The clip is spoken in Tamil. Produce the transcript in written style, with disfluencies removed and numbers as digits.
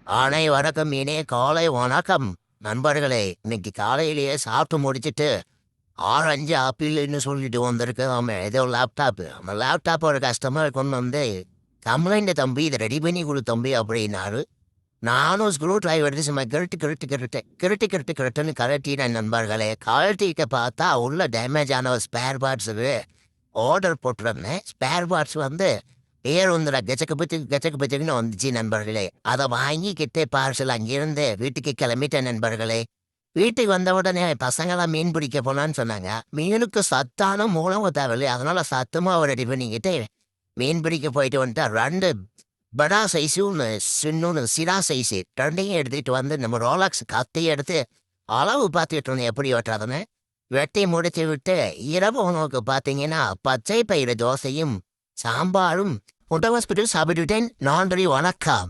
வணக்கம் இனிய காலை வணக்கம் நண்பர்களே. இன்னைக்கு காலையிலேயே சாப்பிட்டு முடிச்சிட்டு ஆரஞ்சு ஆப்பிள்னு சொல்லிட்டு வந்திருக்கு. அவன் ஏதோ லேப்டாப்பு அந்த லேப்டாப்போட கஸ்டமர் கொண்டு வந்து கம்ப்ளைண்ட் தம்பி இதை ரெடி பண்ணி கொடு தம்பி அப்படின்னாரு. நானும் ஸ்க்ரூ டிரைவர் எடுத்து சும்மா கிருட்டுன்னு கழட்டினேன் நண்பர்களே. கழட்டிக்க பார்த்தா உள்ள டேமேஜ் ஆன ஒரு ஸ்பேர் பார்ட்ஸுக்கு ஆர்டர் போட்டிருந்தேன். ஸ்பேர் பார்ட்ஸ் வந்து பேருந்துல கச்சக்கு பச்சக்குன்னு வந்துச்சு நண்பர்களே. அதை வாங்கிக்கிட்டே பார்சல் அங்கிருந்து வீட்டுக்கு கிளம்பிட்டேன் நண்பர்களே. வீட்டுக்கு வந்த உடனே பசங்களாம் மீன் பிடிக்க போனான்னு சொன்னாங்க. மீனுக்கு சத்தான மூலம் தேவையில்லை, அதனால சத்தமாக ரெடி பண்ணிக்கிட்டு மீன் பிடிக்க போயிட்டு வந்துட்டா. ரெண்டு படா சைஸு ஒன்று சின்னொன்று சிரா சைஸு ரெண்டையும் எடுத்துகிட்டு வந்து நம்ம ரோலாக்ஸ் கத்தையும் எடுத்து அளவு பார்த்துக்கிட்டு இருந்தேன் எப்படி வெட்டுறதுன்னு. வெட்டி முடிச்சு விட்டு இரவு உணவுக்கு பார்த்தீங்கன்னா பச்சை பயிறு தோசையும் சாம்பாரும் முட்டை ஹாஸ்பிட்டல் சாப்பிட்டுட்டேன். நன்றி, வணக்கம்.